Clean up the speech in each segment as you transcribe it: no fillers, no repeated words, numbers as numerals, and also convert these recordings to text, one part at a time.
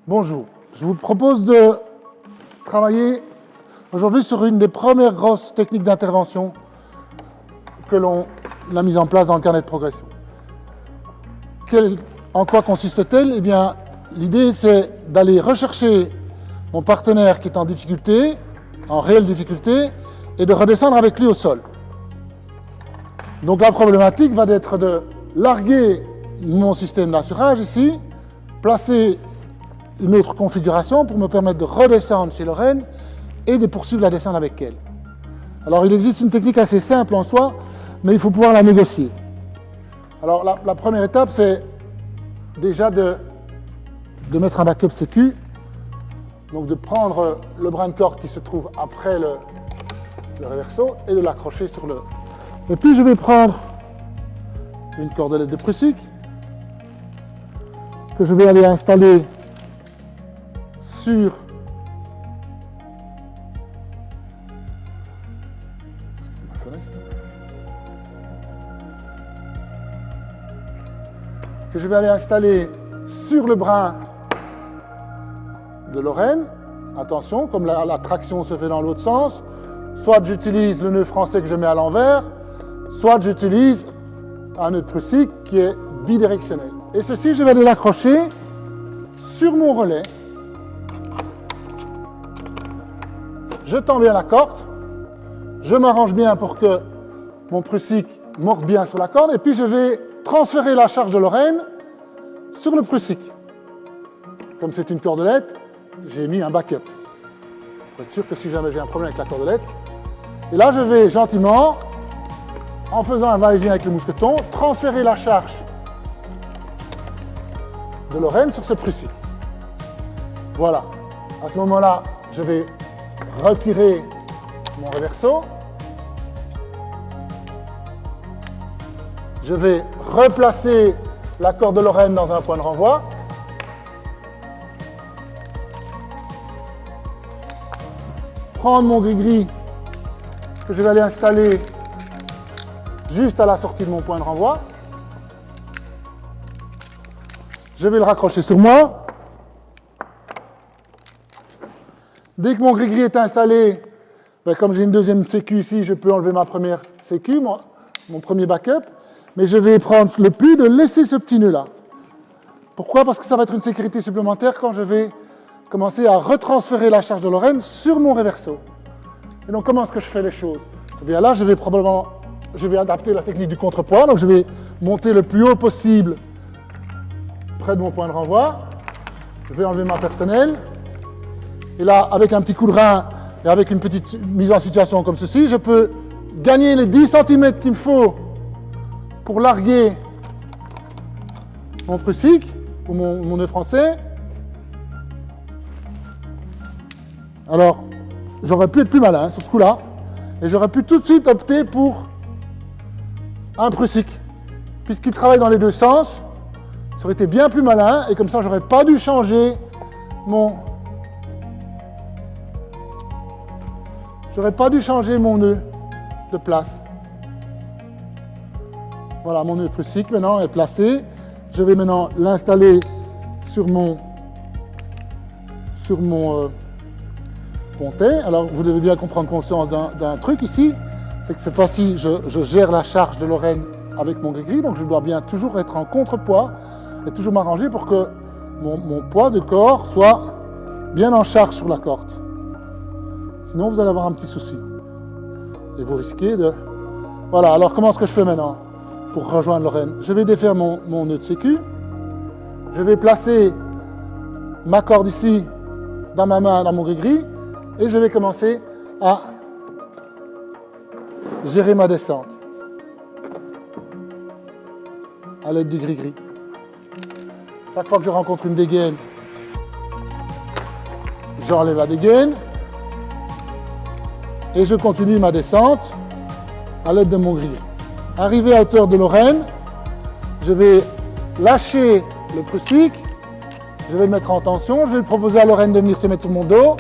Bonjour, je vous propose de travailler aujourd'hui sur une des premières grosses techniques d'intervention que l'on a mise en place dans le carnet de progression. En quoi consiste-t-elle? Eh bien, l'idée c'est d'aller rechercher mon partenaire qui est en difficulté, en réelle difficulté, et de redescendre avec lui au sol. Donc la problématique va être de larguer mon système d'assurage ici, placer une autre configuration pour me permettre de redescendre chez Lorraine et de poursuivre la descente avec elle. Alors il existe une technique assez simple en soi, mais il faut pouvoir la négocier. Alors la première étape, c'est déjà de mettre un backup sécu, donc de prendre le brin de corde qui se trouve après le reverso et de l'accrocher sur le... Et puis je vais prendre une cordelette de Prusik que je vais aller installer sur le brin de Lorraine. Attention, comme la traction se fait dans l'autre sens, soit j'utilise le nœud français que je mets à l'envers, soit j'utilise un nœud de Prusik qui est bidirectionnel. Et ceci, je vais aller l'accrocher sur mon relais. Je tends bien la corde, je m'arrange bien pour que mon Prusik morde bien sur la corde, et puis je vais transférer la charge de Lorraine sur le Prusik. Comme c'est une cordelette, j'ai mis un backup. Pour être sûr que si jamais j'ai un problème avec la cordelette. Et là, je vais gentiment, en faisant un va-et-vient avec le mousqueton, transférer la charge de Lorraine sur ce Prusik. Voilà. À ce moment-là, je vais retirer mon reverso. Je vais replacer la corde de Lorraine dans un point de renvoi. Prendre mon gris-gris que je vais aller installer juste à la sortie de mon point de renvoi. Je vais le raccrocher sur moi. Dès que mon gris-gris est installé, comme j'ai une deuxième sécu ici, je peux enlever ma première sécu, mon premier backup, mais je vais prendre le pli de laisser ce petit nœud là. Pourquoi? Parce que ça va être une sécurité supplémentaire quand je vais commencer à retransférer la charge de Lorraine sur mon reverso. Et donc comment est-ce que je fais les choses? Eh bien là, je vais adapter la technique du contrepoids, donc je vais monter le plus haut possible près de mon point de renvoi. Je vais enlever ma personnelle. Et là, avec un petit coup de rein et avec une petite mise en situation comme ceci, je peux gagner les 10 cm qu'il me faut pour larguer mon Prusik ou mon nœud français. Alors, j'aurais pu être plus malin sur ce coup-là, et j'aurais pu tout de suite opter pour un Prusik, puisqu'il travaille dans les deux sens. Ça aurait été bien plus malin, et comme ça, j'aurais pas dû changer mon nœud de place. Voilà, mon nœud Prusik maintenant est placé. Je vais maintenant l'installer sur mon pontet. Alors, vous devez bien comprendre conscience d'un truc ici, c'est que cette fois-ci, je gère la charge de Lorraine avec mon gris-gris, donc je dois bien toujours être en contrepoids et toujours m'arranger pour que mon poids de corps soit bien en charge sur la corde. Sinon, vous allez avoir un petit souci. Et vous risquez de... Voilà, alors comment est-ce que je fais maintenant pour rejoindre Lorraine? Je vais défaire mon nœud de sécu. Je vais placer ma corde ici dans ma main, dans mon gris-gris. Et je vais commencer à gérer ma descente à l'aide du gris-gris. Chaque fois que je rencontre une dégaine, j'enlève la dégaine. Et je continue ma descente à l'aide de mon gris-gris. Arrivé à hauteur de Lorraine, je vais lâcher le Prusik, je vais le mettre en tension, je vais proposer à Lorraine de venir se mettre sur mon dos.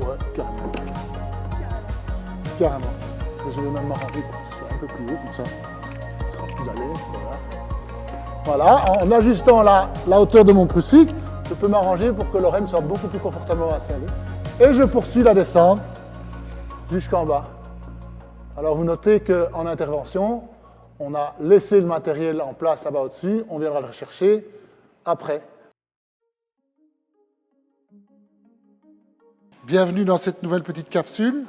Ouais, carrément. Je vais même m'arranger pour que ce soit un peu plus haut comme ça. plus à l'aise. Voilà, en ajustant la hauteur de mon prussique, je peux m'arranger pour que l'oreille soit beaucoup plus confortablement installée. Et je poursuis la descente jusqu'en bas. Alors vous notez qu'en intervention, on a laissé le matériel en place là-bas au-dessus, on viendra le rechercher après. Bienvenue dans cette nouvelle petite capsule.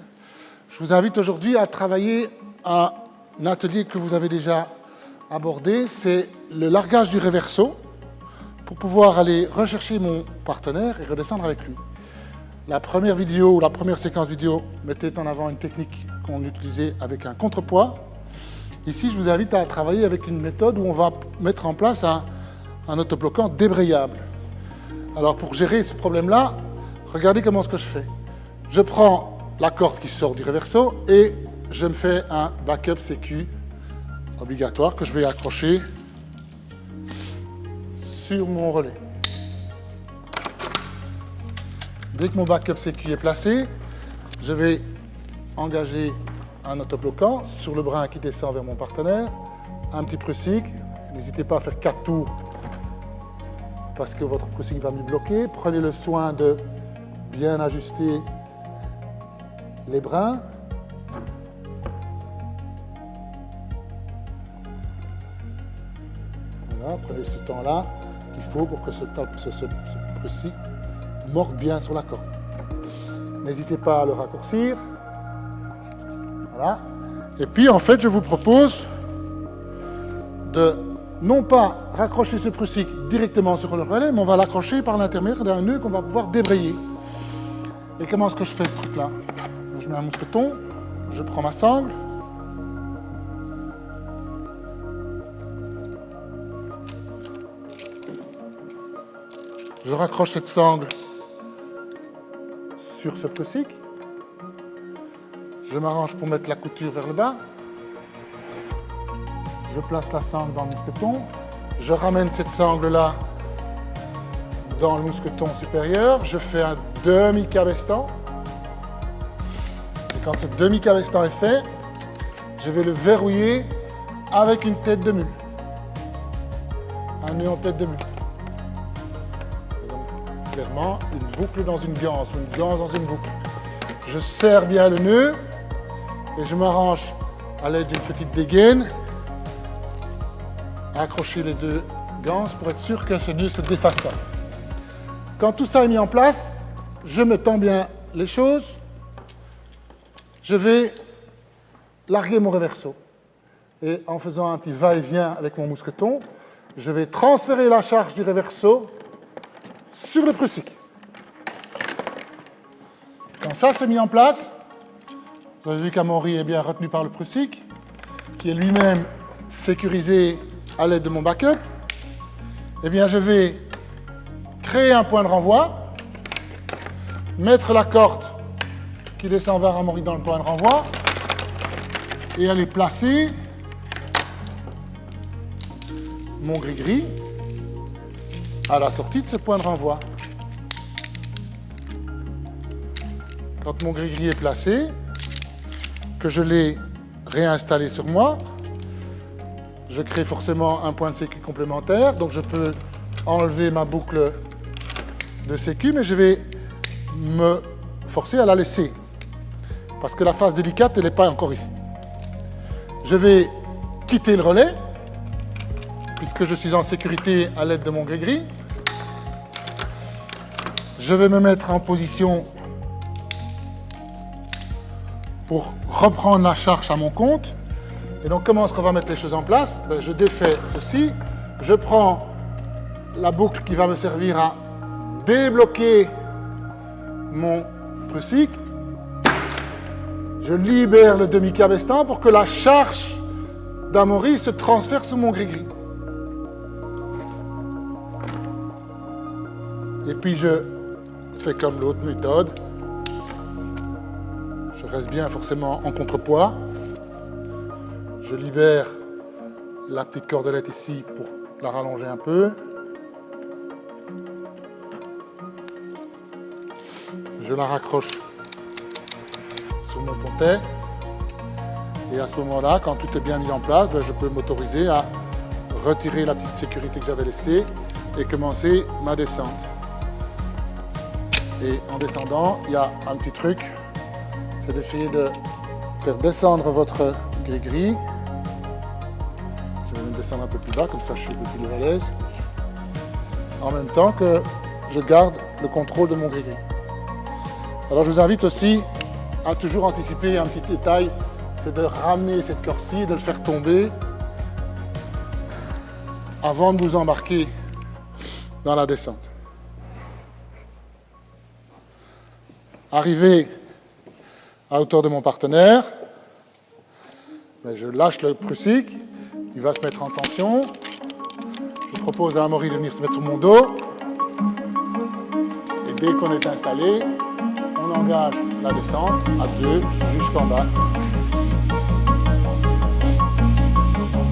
Je vous invite aujourd'hui à travailler un atelier que vous avez déjà abordé, c'est le largage du reverso pour pouvoir aller rechercher mon partenaire et redescendre avec lui. La première vidéo ou la première séquence vidéo mettait en avant une technique qu'on utilisait avec un contrepoids. Ici, je vous invite à travailler avec une méthode où on va mettre en place un autobloquant débrayable. Alors pour gérer ce problème-là, regardez comment ce que je fais. Je prends la corde qui sort du reverso et je me fais un backup sécu obligatoire que je vais accrocher sur mon relais. Dès que mon backup sécu est placé, je vais engager un autobloquant sur le brin qui descend vers mon partenaire, un petit prussique. N'hésitez pas à faire 4 tours parce que votre prussique va mieux bloquer. Prenez le soin de bien ajuster les brins. Voilà, prenez ce temps-là qu'il faut pour que ce prussique morde bien sur la corde. N'hésitez pas à le raccourcir. Voilà. Et puis en fait, je vous propose de non pas raccrocher ce prussique directement sur le relais, mais on va l'accrocher par l'intermédiaire d'un nœud qu'on va pouvoir débrayer. Et comment est-ce que je fais ce truc-là? Je mets un mousqueton, je prends ma sangle. Je raccroche cette sangle sur ce prussique. Je m'arrange pour mettre la couture vers le bas. Je place la sangle dans le mousqueton. Je ramène cette sangle-là dans le mousqueton supérieur. Je fais un demi-cabestan. Et quand ce demi-cabestan est fait, je vais le verrouiller avec une tête de mule. Un nœud en tête de mule. Clairement, une boucle dans une ganse, ou une ganse dans une boucle. Je serre bien le nœud et je m'arrange à l'aide d'une petite dégaine à accrocher les deux ganses pour être sûr que ce nœud ne se défasse pas. Quand tout ça est mis en place, je me tends bien les choses. Je vais larguer mon reverso. Et en faisant un petit va-et-vient avec mon mousqueton, je vais transférer la charge du reverso sur le prussique. Quand ça s'est mis en place, vous avez vu qu'Amaury est bien retenu par le prussique, qui est lui-même sécurisé à l'aide de mon backup. Eh bien, je vais créer un point de renvoi, mettre la corde qui descend vers Amaury dans le point de renvoi et aller placer mon gris-gris à la sortie de ce point de renvoi. Quand mon gris-gris est placé, que je l'ai réinstallé sur moi, je crée forcément un point de sécu complémentaire, donc je peux enlever ma boucle de sécu, mais je vais me forcer à la laisser, parce que la phase délicate, elle n'est pas encore ici. Je vais quitter le relais, puisque je suis en sécurité à l'aide de mon gris-gris. Je vais me mettre en position pour reprendre la charge à mon compte. Et donc, comment est-ce qu'on va mettre les choses en place? Je défais ceci. Je prends la boucle qui va me servir à débloquer mon prussique. Je libère le demi-cabestan pour que la charge d'Amaury se transfère sur mon gris-gris. Et puis je fais comme l'autre méthode. Je reste bien forcément en contrepoids. Je libère la petite cordelette ici pour la rallonger un peu. Je la raccroche sur mon pontet. Et à ce moment-là, quand tout est bien mis en place, je peux m'autoriser à retirer la petite sécurité que j'avais laissée et commencer ma descente. Et en descendant, il y a un petit truc, c'est d'essayer de faire descendre votre gris-gris. Je vais même descendre un peu plus bas, comme ça je suis un peu plus à l'aise. En même temps que je garde le contrôle de mon gris-gris. Alors je vous invite aussi à toujours anticiper un petit détail, c'est de ramener cette corde-ci et de le faire tomber avant de vous embarquer dans la descente. Arrivé à hauteur de mon partenaire, je lâche le prussique, il va se mettre en tension. Je propose à Amaury de venir se mettre sur mon dos. Et dès qu'on est installé, on engage la descente à deux jusqu'en bas.